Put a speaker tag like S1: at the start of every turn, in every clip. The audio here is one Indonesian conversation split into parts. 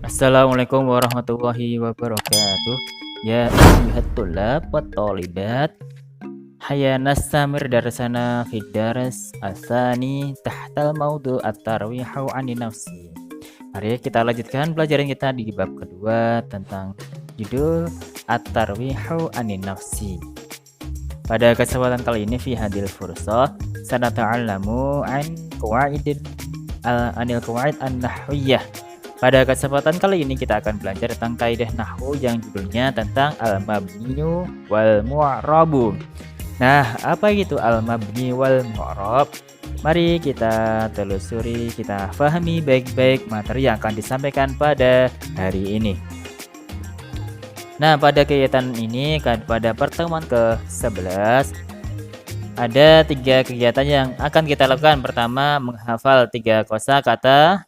S1: Assalamualaikum warahmatullahi wabarakatuh. Ya ayyuhat thullab wat thalibat, hayya nastamir darsana fid dars asani tahtal maudu at-tarwihu 'ani nafsi. Mari kita lanjutkan pelajaran kita di bab kedua tentang judul at-tarwihu 'ani nafsi. Pada kesempatan kali ini fi hadil fursah sanata'allamu an qawaidin anil qawaid an-nahwiyah. Pada kesempatan kali ini kita akan belajar tentang kaidah nahwu yang judulnya tentang al-mabniyu wal mu'rabu. Nah, apa itu al-mabni wal mu'rab? Mari kita telusuri, kita pahami baik-baik materi yang akan disampaikan pada hari ini. Nah, pada kegiatan ini, pada pertemuan ke-11, ada 3 kegiatan yang akan kita lakukan. Pertama, menghafal 3 kosakata.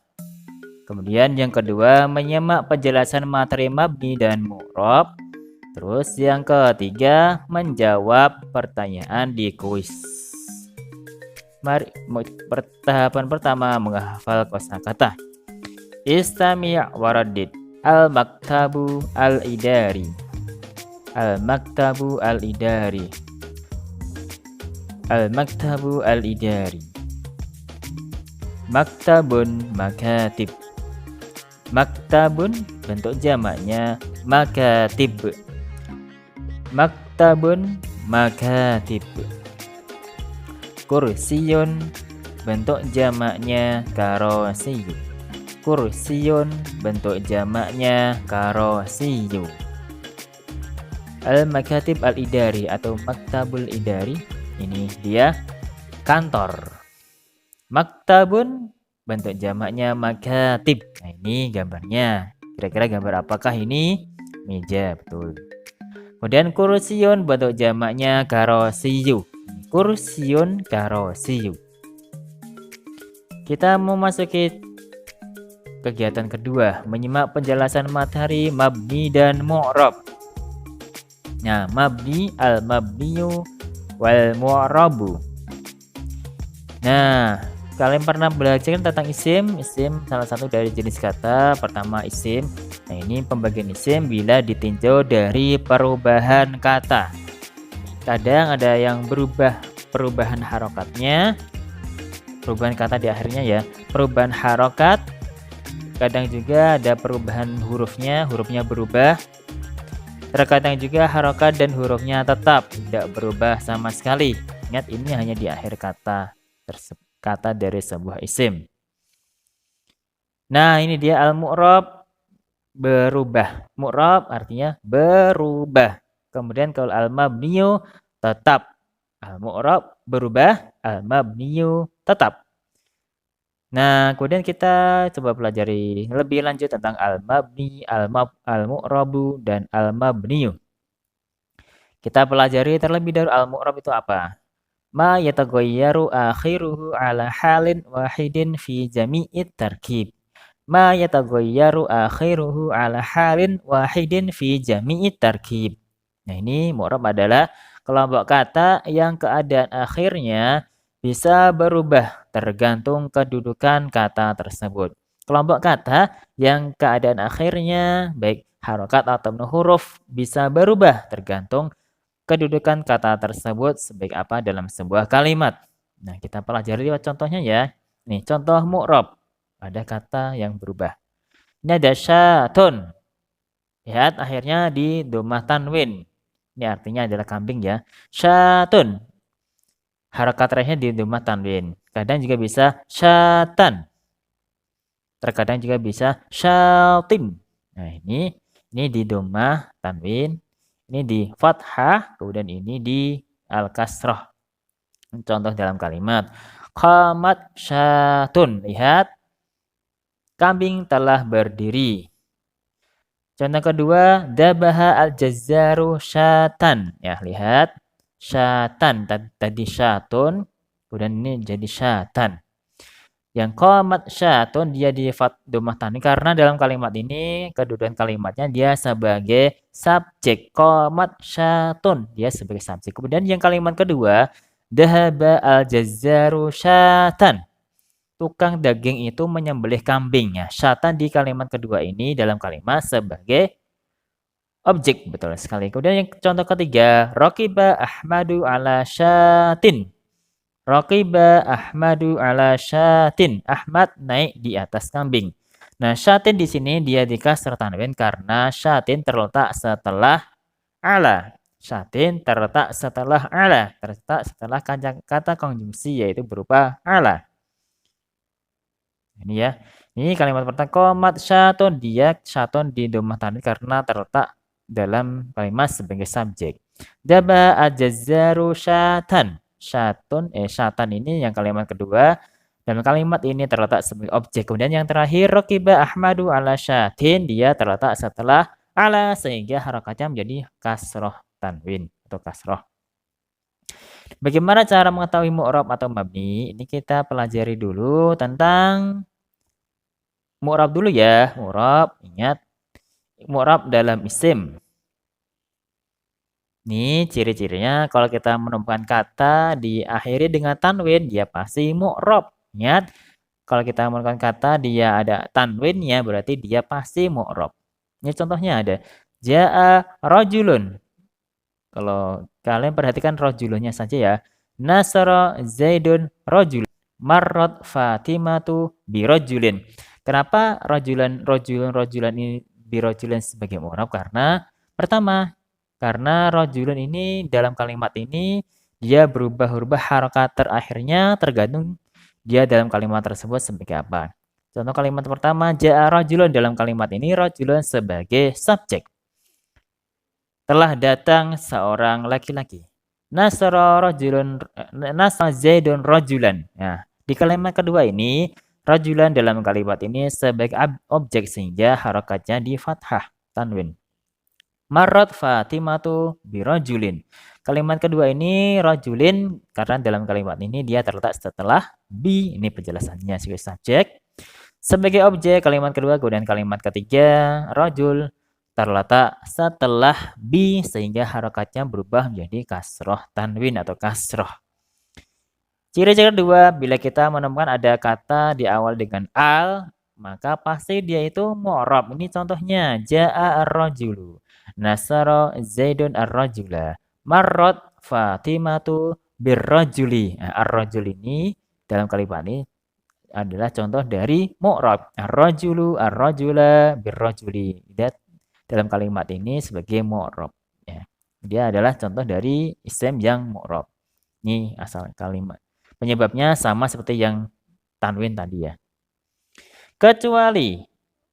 S1: Kemudian yang kedua, menyimak penjelasan materi mabni dan mu'rab. Terus yang ketiga, menjawab pertanyaan di kuis. Mari, tahapan pertama menghafal kosakata. Istami' waradid. Al-maktabu al-idari. Al-maktabu al-idari. Al-maktabu al-idari. Maktabun makatib. Maktabun bentuk jamaknya makatib. Maktabun makatib. Kursiyun bentuk jamaknya karosiyu. Kursiyun bentuk jamaknya karosiyu. Al-makatib al-idari atau maktabul idari, ini dia kantor. Maktabun bentuk jamaknya makatib. Nah, ini gambarnya. Kira-kira gambar apakah ini? Meja, betul. Kemudian kursiyun bentuk jamaknya karosiyu. Kursiyun karosiyu. Kita memasuki kegiatan kedua, menyimak penjelasan materi mabni dan mu'rab. Nah, mabni, al-mabniyu wal mu'rabu. Nah, kalian pernah belajar tentang isim? Isim salah satu dari jenis kata. Pertama isim. Nah, ini pembagian isim bila ditinjau dari perubahan kata. Kadang ada yang berubah perubahan harokatnya, perubahan kata di akhirnya ya, perubahan harokat. Kadang juga ada perubahan hurufnya berubah. Terkadang juga harokat dan hurufnya tetap tidak berubah sama sekali. Ingat, ini hanya di akhir kata tersebut. Kata dari sebuah isim. Nah, ini dia al-mu'rab, berubah. Mu'rab artinya berubah. Kemudian kalau al-mabniyu tetap. Al-mu'rab berubah, al-mabniyu tetap. Nah, kemudian kita coba pelajari lebih lanjut tentang al-mabni, al-mu'rabu dan al-mabniyu. Kita pelajari terlebih dahulu al-mu'rab itu apa? Ma yataghayyaru akhiruhu ala halin wahidin fi jami'it tarkib. Ma yataghayyaru akhiruhu ala halin wahidin fi jami'it tarkib. Nah, ini mu'rab adalah kelompok kata yang keadaan akhirnya bisa berubah tergantung kedudukan kata tersebut. Kelompok kata yang keadaan akhirnya baik harokat atau huruf bisa berubah tergantung kedudukan kata tersebut sebaik apa dalam sebuah kalimat. Nah, kita pelajari lewat contohnya ya. Nih, contoh mu'rab. Ada kata yang berubah. Ini ada syatun. Lihat akhirnya di domah tanwin. Ini artinya adalah kambing ya. Syatun. Harakat terakhirnya di domah tanwin. Kadang juga bisa syatan. Terkadang juga bisa syatin. Nah, ini di domah tanwin. Ini di fathah, kemudian ini di al-kasrah. Contoh dalam kalimat. Qamat syatun. Lihat. Kambing telah berdiri. Contoh kedua. Dabaha al-jazzaru syatan. Ya, lihat. Syatan. Tadi syatun. Kemudian ini jadi syatan. Yang qamat syatun dia di domah tanwin karena dalam kalimat ini kedudukan kalimatnya dia sebagai subjek. Qamat syatun dia sebagai subjek. Kemudian yang kalimat kedua, dahaba al-jazzaru syatan. tukang daging itu menyembelih kambing ya. Syatan di kalimat kedua ini dalam kalimat sebagai objek, betul sekali. Kemudian yang contoh ketiga, Raqiba Ahmadu ala syatin. Raqiba Ahmadu ala syatin. Ahmad naik di atas kambing. Nah, syatin di sini dia dikasih tanwin karena syatin terletak setelah ala. Syatin terletak setelah ala, terletak setelah kata konjungsi yaitu berupa ala. Ini ya. Ini kalimat pertama komat syatun, dia syatun di domah tanwin karena terletak dalam kalimat sebagai subjek. Daba ajazzaru syatan. Syatan ini yang kalimat kedua. Dalam kalimat ini terletak sebagai objek. Kemudian yang terakhir raqiba Ahmadu ala syatin, dia terletak setelah ala sehingga harakatnya menjadi kasroh tanwin atau kasroh. Bagaimana cara mengetahui mu'rab atau mabni? Ini kita pelajari dulu tentang mu'rab dulu ya. Mu'rab, ingat mu'rab dalam isim. Nih ciri-cirinya kalau kita menemukan kata diakhiri dengan tanwin, dia pasti mu'rab. Ingat, kalau kita menemukan kata dia ada tanwinnya berarti dia pasti mu'rab. Ini contohnya ada ja'a rajulun. Kalau kalian perhatikan rajulunnya saja ya. Nasara Zaidun rajul. Marrat Fatimatu birajulin. Kenapa rajulan ini birajulin sebagai mu'rab? Karena pertama, karena rajulun ini dalam kalimat ini dia berubah-ubah harokat terakhirnya tergantung dia dalam kalimat tersebut sebagai apa. Contoh kalimat pertama, ja'a rajulun, dalam kalimat ini rajulun sebagai subjek. Telah datang seorang laki-laki. Nasara Zaidun rajulan. Nah, di kalimat kedua ini rajulan dalam kalimat ini sebagai objek sehingga harokatnya di fathah tanwin. Marrat Fatimatu birajulin. Kalimat kedua ini rajulin karena dalam kalimat ini dia terletak setelah bi. Ini penjelasannya sebagai subjek. Sebagai objek kalimat kedua, kemudian kalimat ketiga rajul terletak setelah bi sehingga harokatnya berubah menjadi kasroh tanwin atau kasroh. Ciri-ciri kedua, bila kita menemukan ada kata di awal dengan al, maka pasti dia itu mu'rab. Ini contohnya, ja'a ar-rajulu, nasara zaidun ar-rajula, marrat fatimatu birrajuli. Nah, ar-rajul ini dalam kalimat ini adalah contoh dari mu'rab. Ar-rajulu, ar-rajula, birrajuli. Dalam kalimat ini sebagai mu'rab. Ya. Dia adalah contoh dari isim yang mu'rab. Ini asal kalimat. Penyebabnya sama seperti yang tanwin tadi ya. Kecuali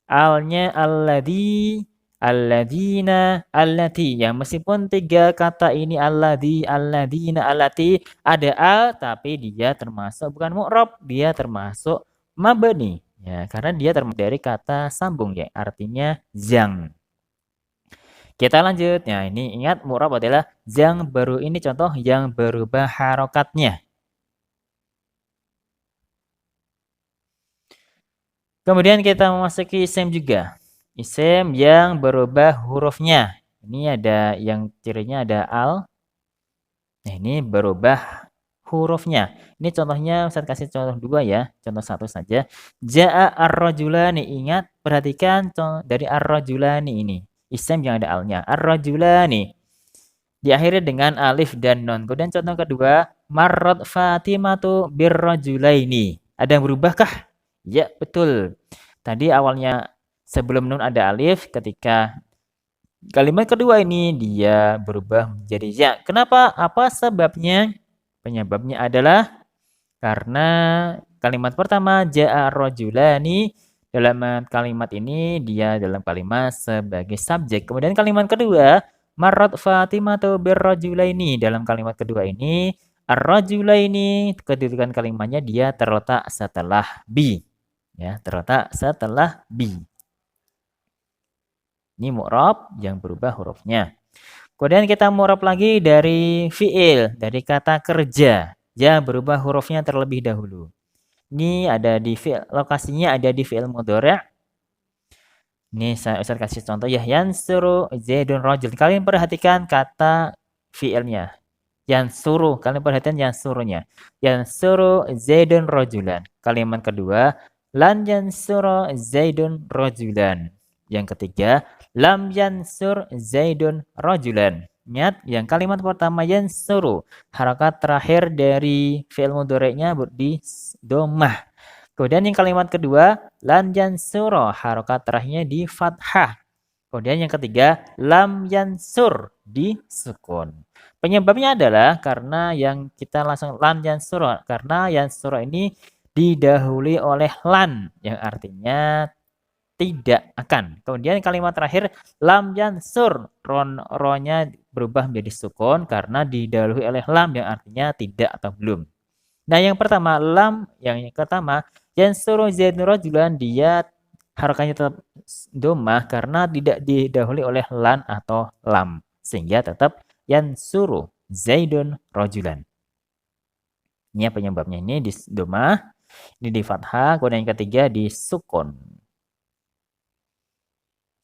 S1: alnya alladhi, alladhina, allati. Yang meskipun tiga kata ini alladhi, alladhina, allati ada al tapi dia termasuk bukan mu'rab, dia termasuk mabni. Ya, karena dia termasuk dari kata sambung ya, artinya zang. Kita lanjut. Nah, ini ingat mu'rab adalah yang baru, ini contoh yang berubah harokatnya. Kemudian kita memasuki isim juga. Isim yang berubah hurufnya. Ini ada yang cirinya ada al. Nah, ini berubah hurufnya. Ini contohnya Ustaz kasih contoh dua ya. Contoh satu saja. Ja'a ar-rajulani. Ingat, perhatikan dari ar-rajulani ini. Isim yang ada alnya. Ar-rajulani. Diakhiri dengan alif dan nun. Kemudian contoh kedua. Marrat Fatimatu birrajulaini. Ada yang berubahkah? Ya, betul. Tadi awalnya sebelum nun ada alif. Ketika kalimat kedua ini dia berubah menjadi ya. Kenapa? Apa sebabnya? Penyebabnya adalah karena kalimat pertama ja'a rajulani. Dalam kalimat ini dia dalam kalimat sebagai subjek. Kemudian kalimat kedua, marrat Fatimatu birrajulaini. Dalam kalimat kedua ini, ar-rajulaini, kedudukan kalimatnya dia terletak setelah bi. Ya, terletak setelah bi. Ini mu'rab yang berubah hurufnya. Kemudian kita mu'rab lagi dari fi'il, dari kata kerja. Ya, berubah hurufnya terlebih dahulu. Ini ada di fi'il, lokasinya ada di fi'il mudhari'. Ini saya Ustaz kasih contoh ya, yansuru Zaidun rajul. Kalian perhatikan kata fi'ilnya. Yansuru, kalian perhatikan yansurunya. Yansuru Zaidun rojulan. Kalimat kedua, lan yansuru Zaidun rojulan. Yang ketiga, lam yansur Zaidun rojulan. Ingat, yang kalimat pertama yansuru, harakat terakhir dari fi'il mudhari'nya di domah. Kemudian yang kalimat kedua, lan yansuro, harakat terakhirnya di fathah. Kemudian yang ketiga, lam yansur, di sukun. Penyebabnya adalah karena yang kita langsung lam yansur, karena yansur ini didahului oleh lan, yang artinya tidak akan. Kemudian kalimat terakhir lam yansur, ro-nya berubah menjadi sukun karena didahului oleh lam yang artinya tidak atau belum. Nah, yang pertama lam, yang pertama yansuru zaidun rajulan, dia harakatnya tetap domah karena tidak didahului oleh lan atau lam, sehingga tetap yansuru zaidun rajulan. Ini penyebabnya, ini di domah, ini di fathah, kemudian yang ketiga di sukun.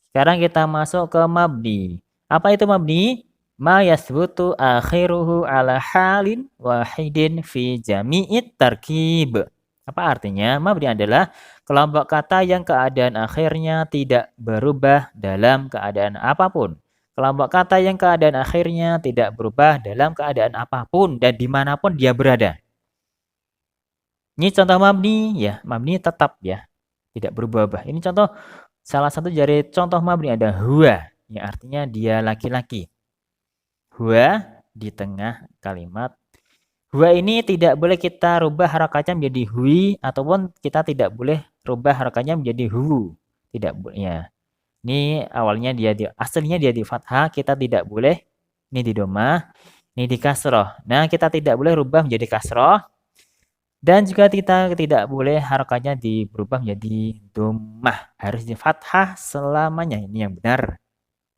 S1: Sekarang kita masuk ke mabni. Apa itu mabni? Ma yasbutu akhiruhu ala halin wahidin fi jami'it tarkib. Apa artinya? Mabni adalah kelompok kata yang keadaan akhirnya tidak berubah dalam keadaan apapun. Kelompok kata yang keadaan akhirnya tidak berubah dalam keadaan apapun dan dimanapun dia berada. Ini contoh mabni ya, mabni tetap ya, tidak berubah-ubah. Ini contoh. Salah satu dari contoh mabni ada huwa, yang artinya dia laki-laki. Huwa di tengah kalimat. Huwa ini tidak boleh kita rubah harakatnya menjadi hui, ataupun kita tidak boleh rubah harakatnya menjadi hu. Tidak boleh ya. Ini awalnya dia aslinya dia di fathah, kita tidak boleh. Ini di domah, ini di kasroh. Nah, kita tidak boleh rubah menjadi kasroh. Dan juga kita tidak boleh harakatnya berubah menjadi domah. Harus di fathah selamanya. Ini yang benar.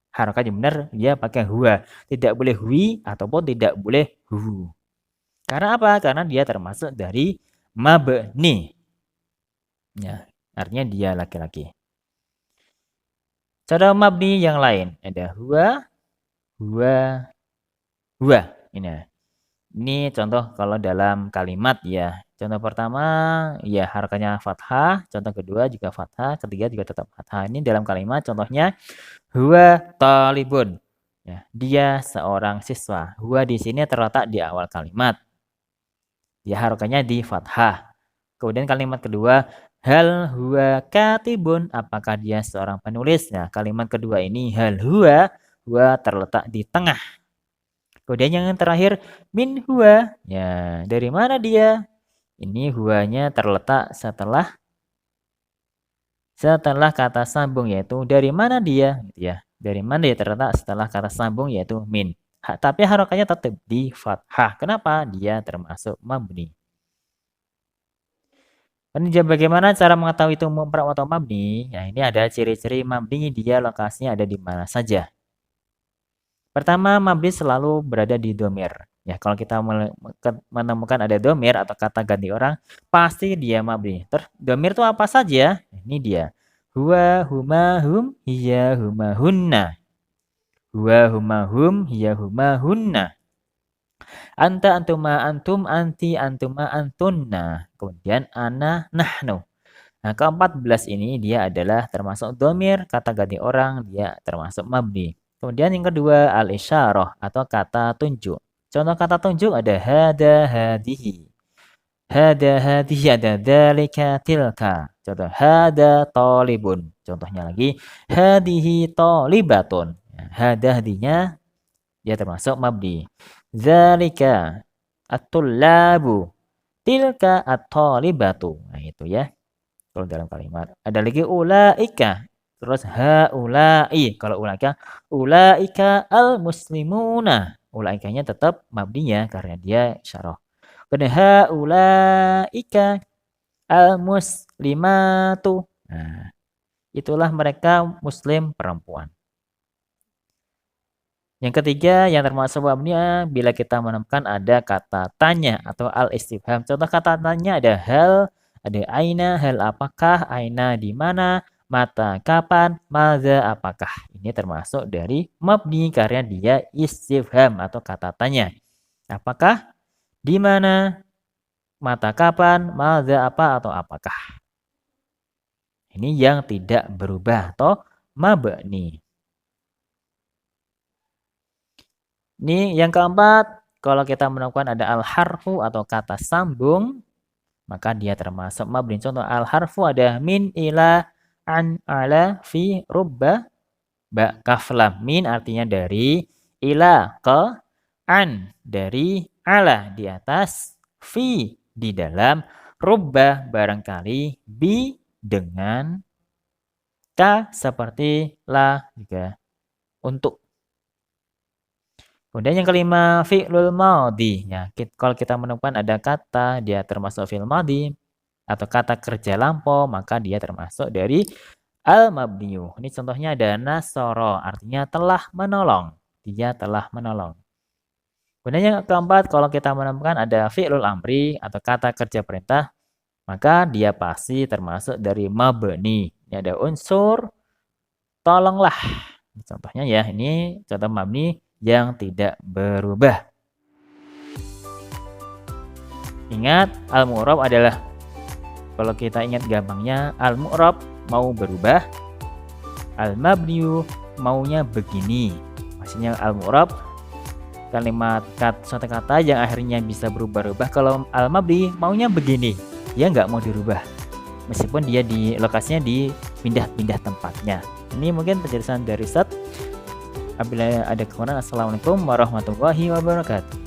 S1: Harokat yang benar dia pakai huwa. Tidak boleh hui ataupun tidak boleh hu. Karena apa? Karena dia termasuk dari mabni. Ya, artinya dia laki-laki. Contoh mabni yang lain. Ada huwa, huwa, huwa. Ini contoh kalau dalam kalimat ya. Contoh pertama ya harakatnya fathah, contoh kedua juga fathah, ketiga juga tetap fathah. Ini dalam kalimat contohnya huwa talibun. Ya, dia seorang siswa. Huwa di sini terletak di awal kalimat. Ya harakatnya di fathah. Kemudian kalimat kedua, hal huwa katibun, apakah dia seorang penulis? Nah, kalimat kedua ini hal huwa terletak di tengah. Kemudian yang terakhir min huwa. Ya, dari mana dia? Ini huwanya terletak setelah kata sambung, yaitu dari mana dia, gitu ya. Dari mana dia terletak setelah kata sambung, yaitu min. Tapi harakatnya tetap di fathah. Kenapa? Dia termasuk mabni. Dan bagaimana cara mengetahui itu mufrad atau mabni? Ya, ini ada ciri-ciri mabni, dia lokasinya ada di mana saja. Pertama, mabni selalu berada di domir. Ya, kalau kita menemukan ada domir atau kata ganti orang, pasti dia mabni. Terus domir itu apa saja? Ini dia. Huwa, huma, hum, hiya, huma, hunna. Huwa, huma, hum, hiya, huma, hunna. Anta, antuma, antum, anti, antuma, antunna. Kemudian ana, nahnu. Nah, ke-14 ini dia adalah termasuk domir, kata ganti orang, dia termasuk mabni. Kemudian yang kedua, al-isyarah atau kata tunjuk. Contoh kata tunjuk ada hada, hadihi. Hada, hadihi, ada dalika, tilka. Contoh hada talibun. Contohnya lagi hadihi talibatun. Hada, hadinya dia termasuk mabni. Zalika at-tullabu. Tilka at-talibatu. Nah, itu ya. Kalau dalam kalimat. Ada lagi ulaika. Terus haulai. Kalau ulaika al-muslimuna. Ulaikanya tetap mabninya karena dia isyarah. Kemudian haulaika al-muslimatu. Nah, itulah mereka muslim perempuan. Yang ketiga yang termasuk mabninya bila kita menemukan ada kata tanya atau al-istifham. Contoh kata tanya ada hal, ada aina, hal apakah, aina di mana, mata kapan, maza apakah. Ini termasuk dari mabni karena dia istifham atau kata tanya. Apakah, di mana, mata kapan, madza apa atau apakah. Ini yang tidak berubah atau mabni. Ini yang keempat, kalau kita menemukan ada al-harfu atau kata sambung, maka dia termasuk mabni. Contoh al-harfu ada min, ila, an, ala, fi, rubba, ba, kaf, lam. Min artinya dari, ila ke, an dari, ala di atas, fi di dalam, rubba barangkali, bi dengan, ka seperti, la juga untuk. Kemudian yang kelima, fi'lul madhi. Ya, kalau kita menemukan ada kata dia termasuk fi'il madhi atau kata kerja lampau, maka dia termasuk dari al-mabniyu. Ini contohnya ada nasoro, artinya telah menolong. Dia telah menolong. Kemudian yang keempat, kalau kita menemukan ada fi'lul amri atau kata kerja perintah, maka dia pasti termasuk dari mabni. Ini ada unsur tolonglah. Contohnya ya, ini contoh mabni yang tidak berubah. Ingat, al-mu'rab adalah, kalau kita ingat gampangnya, al-mu'rab mau berubah, al-mabniyu maunya begini. Maksudnya al-mu'rab kalimat suatu kata yang akhirnya bisa berubah-ubah. Kalau al-mabni maunya begini, dia nggak mau dirubah. Meskipun dia di lokasinya dipindah-pindah tempatnya. Ini mungkin penjelasan dari Ustaz. Apabila ada kekurangan, assalamualaikum warahmatullahi wabarakatuh.